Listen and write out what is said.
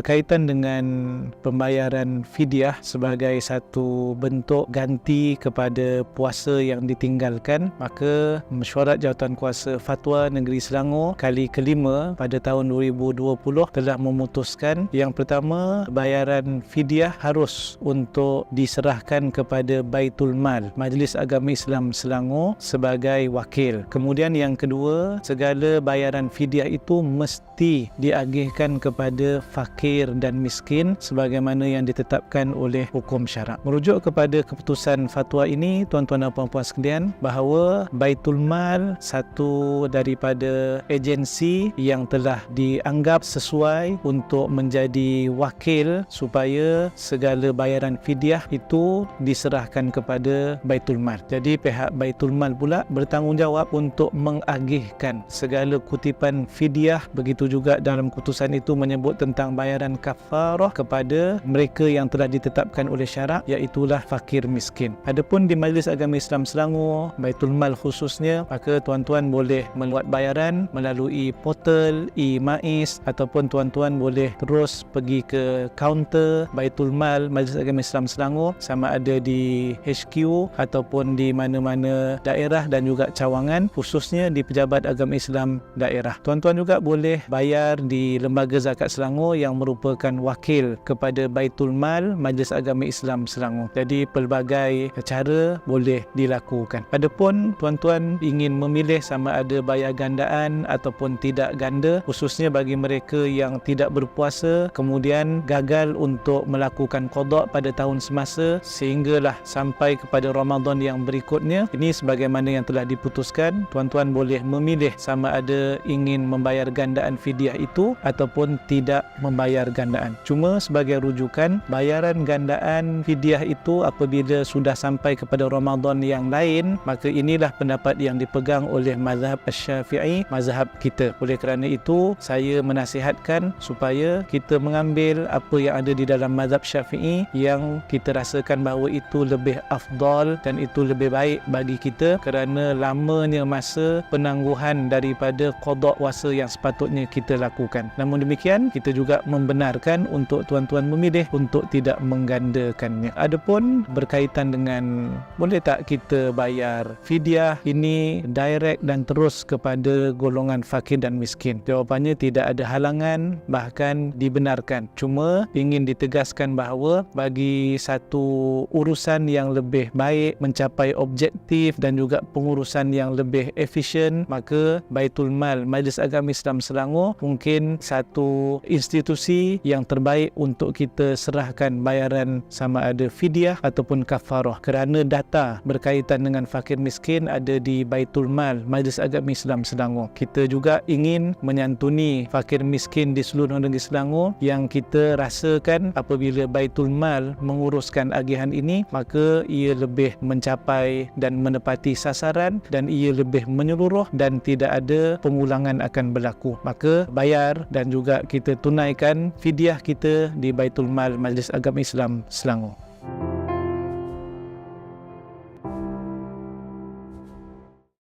berkaitan dengan pembayaran fidyah sebagai satu bentuk ganti kepada puasa yang ditinggalkan, maka Mesyuarat Jawatankuasa Fatwa Negeri Selangor kali kelima pada tahun 2020 telah memutuskan yang pertama, bayaran fidyah harus untuk diserahkan kepada Baitul Mal Majlis Agama Islam Selangor sebagai wakil. Kemudian yang kedua, segala bayaran fidyah itu mesti diagihkan kepada fakir dan miskin sebagaimana yang ditetapkan oleh hukum syarak. Merujuk kepada keputusan fatwa ini, tuan-tuan dan puan-puan sekalian, bahawa Baitul Mal satu daripada agensi yang telah dianggap sesuai untuk menjadi wakil supaya segala bayaran fidyah itu diserahkan kepada Baitul Mal. Jadi pihak Baitul Mal pula bertanggungjawab untuk mengagihkan segala kutipan fidyah. Begitu juga dalam keputusan itu menyebut tentang bayaran kafarah kepada mereka yang telah ditetapkan oleh syarak, iaitulah fakir miskin. Adapun di Majlis Agama Islam Selangor, Baitul Mal khususnya, maka tuan-tuan boleh membuat bayaran melalui portal e-MAIS ataupun tuan-tuan boleh terus pergi ke kaunter Baitul Mal Majlis Agama Islam Selangor, sama ada di HQ ataupun di mana-mana daerah dan juga cawangan, khususnya di Pejabat Agama Islam daerah. Tuan-tuan juga boleh bayar di Lembaga Zakat Selangor yang merupakan wakil kepada Baitul Mal Majlis Agama Islam Selangor. Jadi pelbagai cara boleh dilakukan. Adapun tuan-tuan ingin memilih sama ada bayar gandaan ataupun tidak ganda, khususnya bagi mereka yang tidak berpuasa kemudian gagal untuk melakukan qada pada tahun semasa sehinggalah sampai kepada Ramadan yang berikutnya, ini sebagaimana yang telah diputuskan, tuan-tuan boleh memilih sama ada ingin membayar gandaan fidyah itu ataupun tidak membayar gandaan. Cuma sebagai rujukan, bayaran gandaan fidyah itu apabila sudah sampai kepada Ramadan yang lain, maka inilah pendapat yang dipegang oleh mazhab Syafi'i, mazhab kita. Oleh kerana itu, saya menasihatkan supaya kita mengambil apa yang ada di dalam mazhab Syafi'i yang kita rasakan bahawa itu lebih afdal dan itu lebih baik bagi kita kerana lamanya masa penangguhan daripada qada puasa yang sepatutnya kita lakukan. Namun demikian, kita juga membenarkan untuk tuan-tuan memilih untuk tidak menggandakannya. Adapun berkaitan dengan boleh tak kita bayar fidyah ini direct dan terus kepada golongan fakir dan miskin? Jawapannya tidak ada halangan, bahkan dibenarkan. Cuma ingin ditegaskan bahawa bagi satu urusan yang lebih baik, mencapai objektif dan juga pengurusan yang lebih efisien, maka Baitul Mal Majlis Agama Islam Selangor mungkin satu institusi yang terbaik untuk kita serahkan bayaran sama ada fidyah ataupun kafarah, kerana data berkaitan dengan fakir miskin ada di Baitul Mal Majlis Agama Islam Selangor. Kita juga ingin menyantuni fakir miskin di seluruh negeri Selangor yang kita rasakan apabila Baitul Mal menguruskan agihan ini, maka ia lebih mencapai dan menepati sasaran dan ia lebih menyeluruh dan tidak ada pengulangan akan berlaku. Maka bayar dan juga kita tunaikan fidyah kita di Baitul Mal Majlis Agama Islam Selangor.